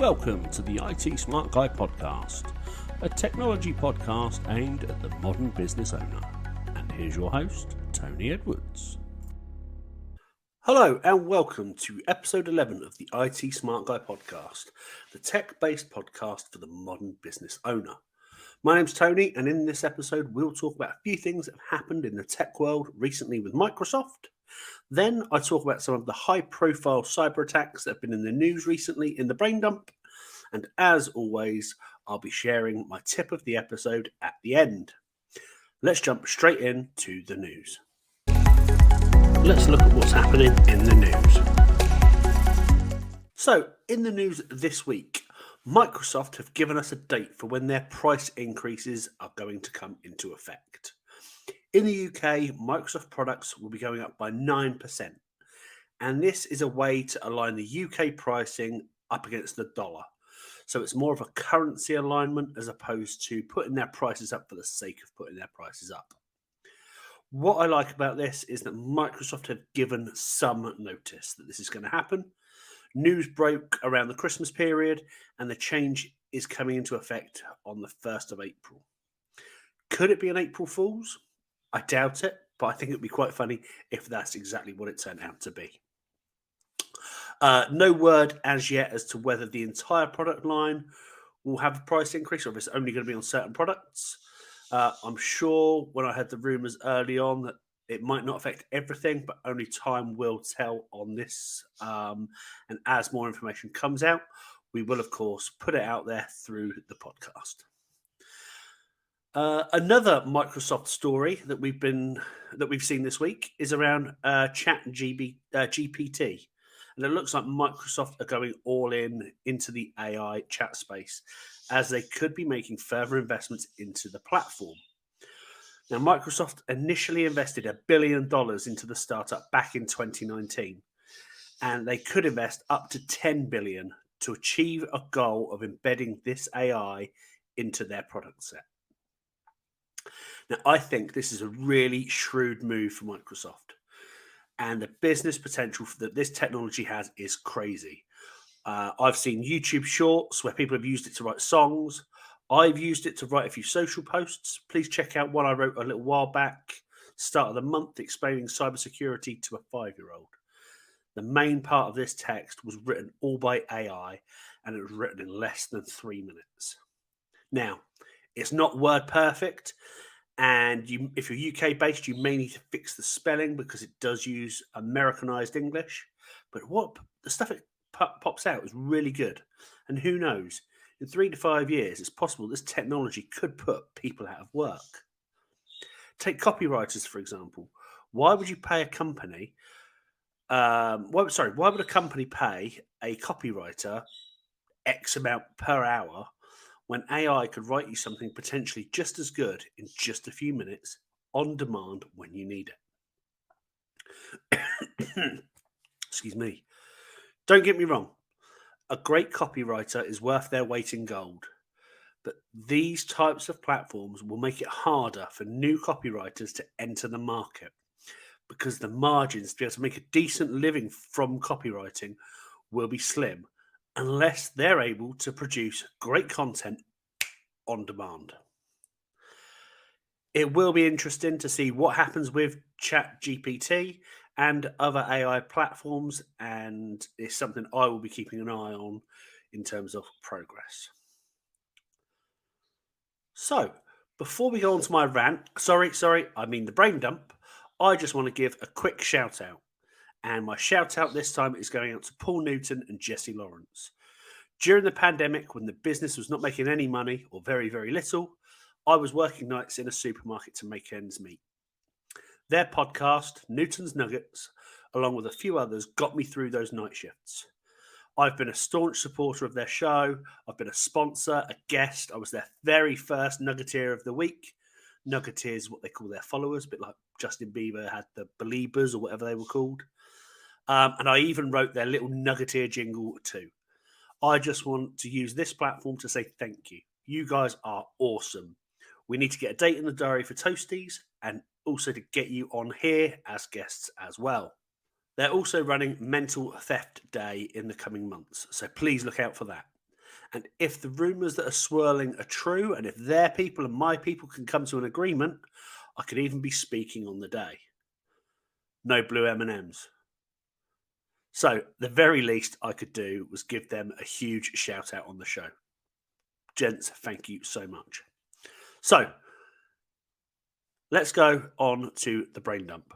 Welcome to the IT Smart Guy podcast, a technology podcast aimed at the modern business owner. And here's your host, Tony Edwards. Hello and welcome to episode 11 of the IT Smart Guy podcast, the tech-based podcast for the modern business owner. My name's Tony, and in this episode we'll talk about a few things that have happened in the tech world recently with Microsoft. Then I talk about some of the high-profile cyber attacks that have been in the news recently in the brain dump. And as always, I'll be sharing my tip of the episode at the end. Let's jump straight into the news. Let's look at what's happening in the news. So, in the news this week, Microsoft have given us a date for when their price increases are going to come into effect. In the UK, Microsoft products will be going up by 9%. And this is a way to align the UK pricing up against the dollar. So it's more of a currency alignment as opposed to putting their prices up for the sake of putting their prices up. What I like about this is that Microsoft have given some notice that this is going to happen. News broke around the Christmas period, and the change is coming into effect on the 1st of April. Could it be an April Fool's? I doubt it, but I think it would be quite funny if that's exactly what it turned out to be. No word as yet as to whether the entire product line will have a price increase or if it's only going to be on certain products. I'm sure when I heard the rumours early on that it might not affect everything, but only time will tell on this. And as more information comes out, we will, of course, put it out there through the podcast. Another Microsoft story that we've seen this week is around ChatGPT, and it looks like Microsoft are going all into the AI chat space, as they could be making further investments into the platform. Now, Microsoft initially invested $1 billion into the startup back in 2019, and they could invest up to $10 billion to achieve a goal of embedding this AI into their product set. Now, I think this is a really shrewd move for Microsoft, and the business potential that this technology has is crazy. I've seen YouTube shorts where people have used it to write songs. I've used it to write a few social posts. Please check out one I wrote a little while back, start of the month, explaining cybersecurity to a 5-year-old. The main part of this text was written all by AI, and it was written in less than 3 minutes. Now, it's not word perfect, and if you're UK based, you may need to fix the spelling because it does use Americanized English. But what the stuff it pops out is really good, and who knows? In 3 to 5 years, it's possible this technology could put people out of work. Take copywriters, for example. Why would you pay a company? Why would a company pay a copywriter X amount per hour when AI could write you something potentially just as good in just a few minutes on demand when you need it? Excuse me. Don't get me wrong. A great copywriter is worth their weight in gold, but these types of platforms will make it harder for new copywriters to enter the market because the margins to be able to make a decent living from copywriting will be slim unless they're able to produce great content on demand. It will be interesting to see what happens with ChatGPT and other AI platforms, and it's something I will be keeping an eye on in terms of progress. So, before we go on to my rant, I mean the brain dump, I just want to give a quick shout out. And my shout out this time is going out to Paul Newton and Jesse Lawrence. During the pandemic, when the business was not making any money or very, very little, I was working nights in a supermarket to make ends meet. Their podcast, Newton's Nuggets, along with a few others, got me through those night shifts. I've been a staunch supporter of their show. I've been a sponsor, a guest. I was their very first Nuggeteer of the week. Nuggeteer is what they call their followers, a bit like Justin Bieber had the Beliebers or whatever they were called. And I even wrote their little Nuggeteer jingle too. I just want to use this platform to say thank you. You guys are awesome. We need to get a date in the diary for Toasties and also to get you on here as guests as well. They're also running Mental Theft Day in the coming months, so please look out for that. And if the rumours that are swirling are true, and if their people and my people can come to an agreement, I could even be speaking on the day. No blue M&Ms. So the very least I could do was give them a huge shout out on the show. Gents, thank you so much. So let's go on to the brain dump.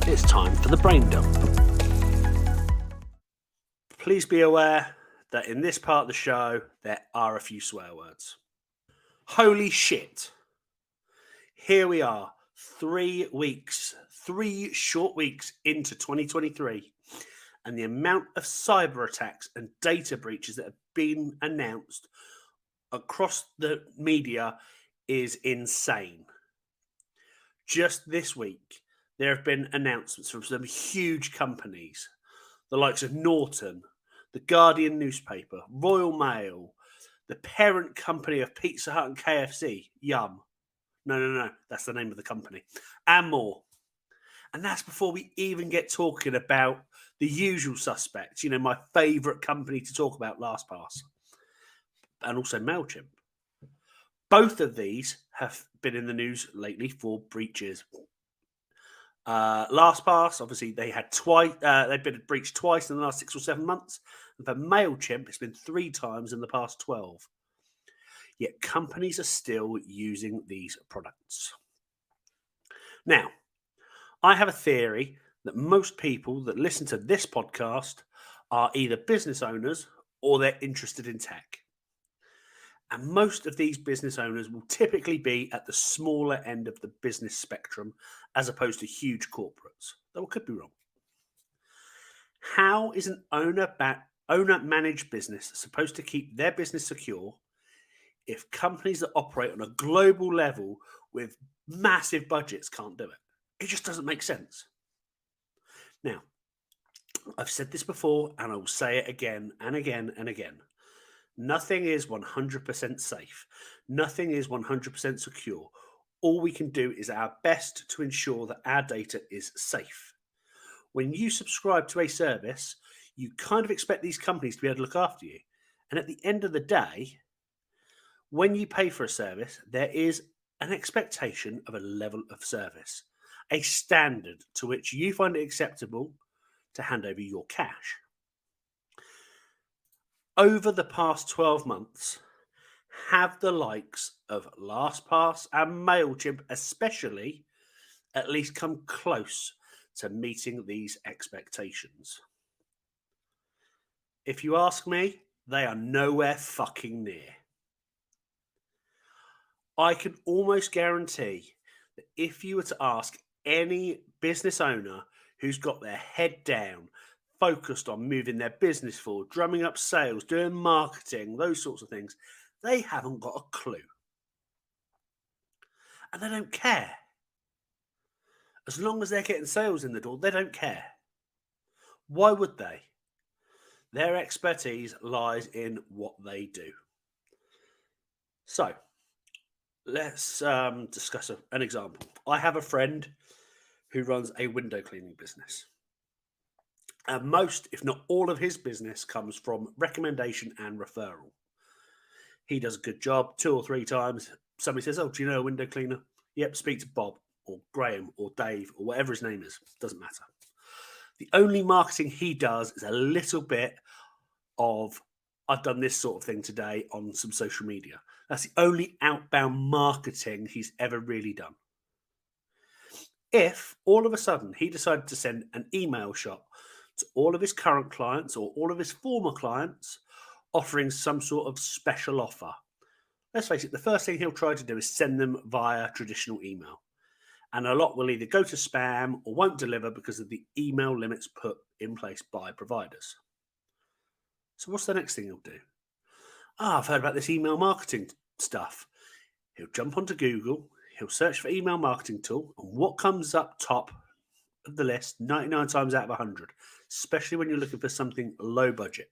It's time for the brain dump. Please be aware that in this part of the show, there are a few swear words. Holy shit. Here we are, 3 weeks, 3 short weeks into 2023, and the amount of cyber attacks and data breaches that have been announced across the media is insane. Just this week, there have been announcements from some huge companies, the likes of Norton, the Guardian newspaper, Royal Mail, the parent company of Pizza Hut and KFC, Yum. No, that's the name of the company, and more. And that's before we even get talking about the usual suspects, my favourite company to talk about, LastPass, and also MailChimp. Both of these have been in the news lately for breaches. LastPass, obviously, they had twice. They've been breached twice in the last 6 or 7 months, and for MailChimp, it's been 3 times in the past 12. Yet companies are still using these products. Now, I have a theory that most people that listen to this podcast are either business owners or they're interested in tech. And most of these business owners will typically be at the smaller end of the business spectrum as opposed to huge corporates, though I could be wrong. How is an owner-managed business supposed to keep their business secure if companies that operate on a global level with massive budgets can't do it? It just doesn't make sense. Now, I've said this before and I will say it again and again and again. Nothing is 100% safe. Nothing is 100% secure. All we can do is our best to ensure that our data is safe. When you subscribe to a service, you kind of expect these companies to be able to look after you. And at the end of the day, when you pay for a service, there is an expectation of a level of service, a standard to which you find it acceptable to hand over your cash. Over the past 12 months, have the likes of LastPass and MailChimp especially at least come close to meeting these expectations? If you ask me, they are nowhere fucking near. I can almost guarantee that if you were to ask any business owner who's got their head down, focused on moving their business forward, drumming up sales, doing marketing, those sorts of things, they haven't got a clue. And they don't care. As long as they're getting sales in the door, they don't care. Why would they? Their expertise lies in what they do. So, let's discuss an example. I have a friend who runs a window cleaning business. And most, if not all of his business comes from recommendation and referral. He does a good job 2 or 3 times. Somebody says, "Oh, do you know a window cleaner?" Yep, speak to Bob or Graham or Dave or whatever his name is. Doesn't matter. The only marketing he does is a little bit of, "I've done this sort of thing today" on some social media. That's the only outbound marketing he's ever really done. If all of a sudden he decided to send an email shot to all of his current clients or all of his former clients offering some sort of special offer, let's face it, the first thing he'll try to do is send them via traditional email. And a lot will either go to spam or won't deliver because of the email limits put in place by providers. So what's the next thing he'll do? I've heard about this email marketing stuff. He'll jump onto Google, he'll search for email marketing tool, and what comes up top of the list 99 times out of 100, especially when you're looking for something low budget?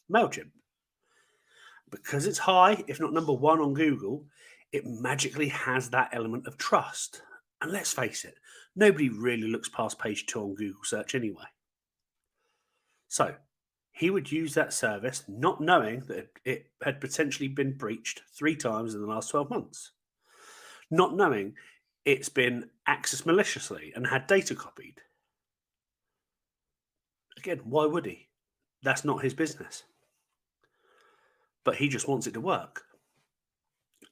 MailChimp. Because it's high, if not number 1 on Google, it magically has that element of trust. And let's face it, nobody really looks past page 2 on Google search anyway. So, he would use that service not knowing that it had potentially been breached 3 times in the last 12 months, not knowing it's been accessed maliciously and had data copied. Again, why would he? That's not his business. But he just wants it to work.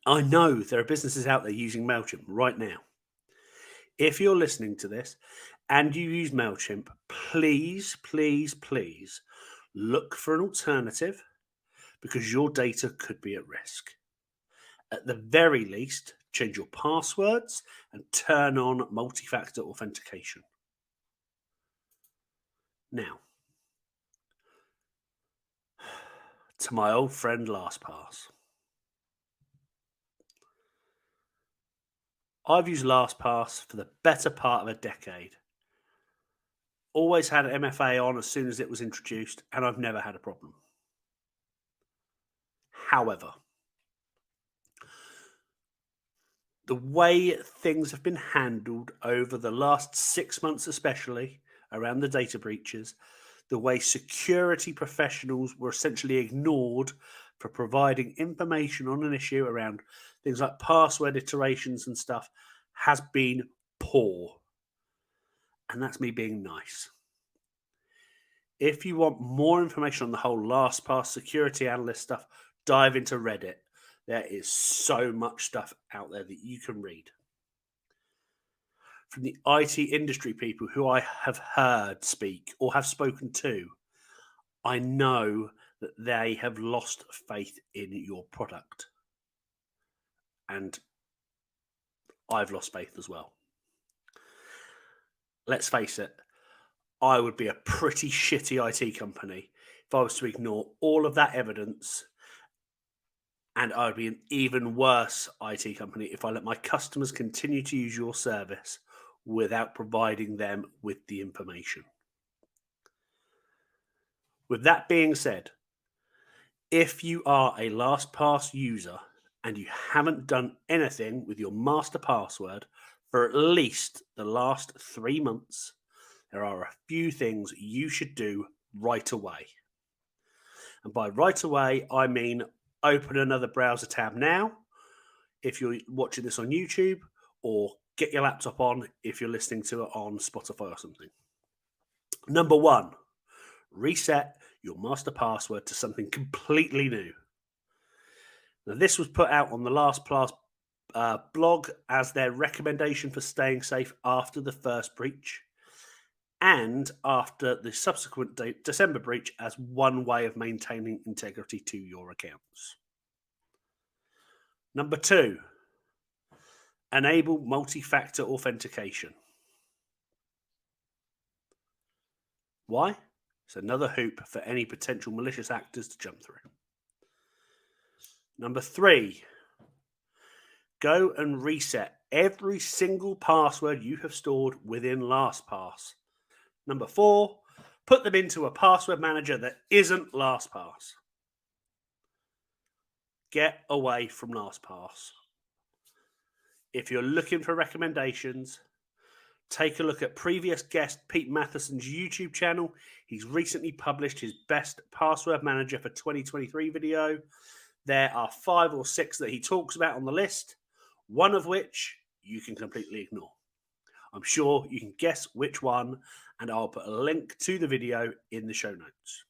I know there are businesses out there using MailChimp right now. If you're listening to this and you use MailChimp, please, please, please look for an alternative, because your data could be at risk. At the very least, change your passwords and turn on multi-factor authentication. Now, to my old friend LastPass. I've used LastPass for the better part of a decade. Always had MFA on as soon as it was introduced, and I've never had a problem. However, the way things have been handled over the last 6 months, especially around the data breaches, the way security professionals were essentially ignored for providing information on an issue around things like password iterations and stuff, has been poor. And that's me being nice. If you want more information on the whole LastPass security analyst stuff, dive into Reddit. There is so much stuff out there that you can read. From the IT industry people who I have heard speak or have spoken to, I know that they have lost faith in your product. And I've lost faith as well. Let's face it, I would be a pretty shitty IT company if I was to ignore all of that evidence, and I would be an even worse IT company if I let my customers continue to use your service without providing them with the information. With that being said, if you are a LastPass user and you haven't done anything with your master password for at least the last 3 months, there are a few things you should do right away. And by right away, I mean open another browser tab now if you're watching this on YouTube, or get your laptop on if you're listening to it on Spotify or something. Number 1, reset your master password to something completely new. Now, this was put out on the LastPass blog as their recommendation for staying safe after the first breach, and after the subsequent December breach as one way of maintaining integrity to your accounts. Number 2, enable multi-factor authentication. Why? It's another hoop for any potential malicious actors to jump through. Number 3, go and reset every single password you have stored within LastPass. Number 4, put them into a password manager that isn't LastPass. Get away from LastPass. If you're looking for recommendations, take a look at previous guest Pete Matheson's YouTube channel. He's recently published his best password manager for 2023 video. There are 5 or 6 that he talks about on the list, one of which you can completely ignore. I'm sure you can guess which one, and I'll put a link to the video in the show notes.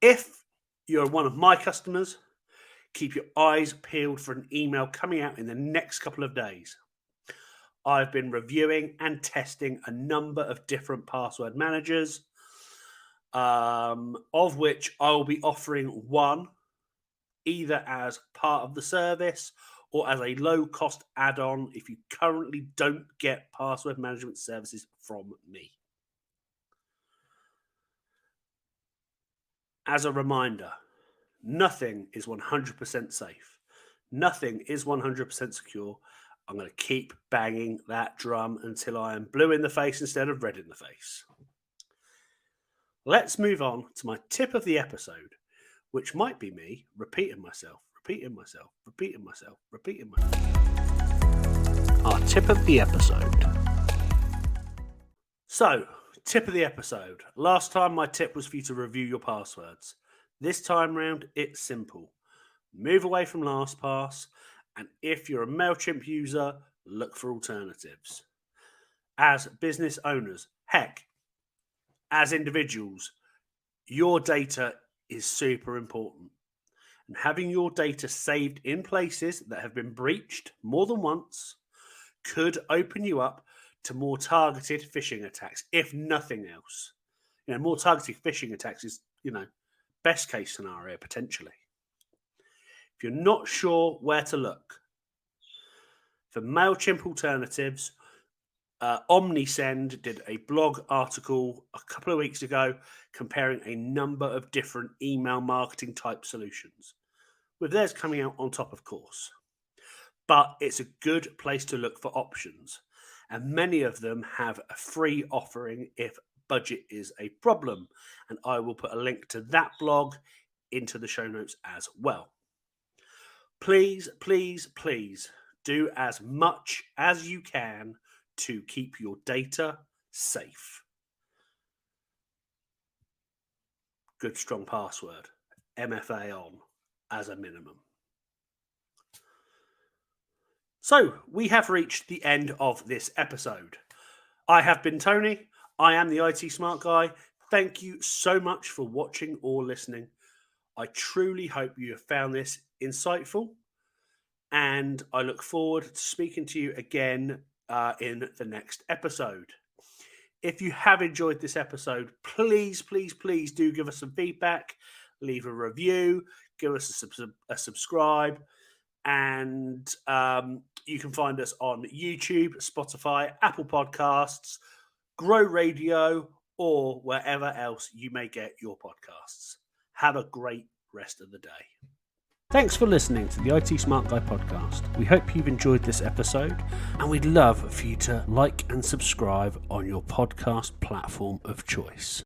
If you're one of my customers, keep your eyes peeled for an email coming out in the next couple of days. I've been reviewing and testing a number of different password managers, of which I'll be offering one either as part of the service or as a low-cost add-on if you currently don't get password management services from me. As a reminder, nothing is 100% safe. Nothing is 100% secure. I'm going to keep banging that drum until I am blue in the face instead of red in the face. Let's move on to my tip of the episode, which might be me repeating myself. Our tip of the episode. So, tip of the episode. Last time my tip was for you to review your passwords. This time round, it's simple. Move away from LastPass, and if you're a MailChimp user, look for alternatives. As business owners, heck, as individuals, your data is super important. And having your data saved in places that have been breached more than once could open you up to more targeted phishing attacks, if nothing else. More targeted phishing attacks is, best case scenario potentially. If you're not sure where to look for MailChimp alternatives, OmniSend did a blog article a couple of weeks ago comparing a number of different email marketing type solutions, with theirs coming out on top, of course. But it's a good place to look for options, and many of them have a free offering if budget is a problem, and I will put a link to that blog into the show notes as well. Please, please, please do as much as you can to keep your data safe. Good strong password, MFA on as a minimum. So we have reached the end of this episode. I have been Tony. I am the IT Smart Guy. Thank you so much for watching or listening. I truly hope you have found this insightful, and I look forward to speaking to you again in the next episode. If you have enjoyed this episode, please, please, please do give us some feedback, leave a review, give us a subscribe, and you can find us on YouTube, Spotify, Apple Podcasts, Grow Radio, or wherever else you may get your podcasts. Have a great rest of the day. Thanks for listening to the IT Smart Guy podcast. We hope you've enjoyed this episode, and we'd love for you to like and subscribe on your podcast platform of choice.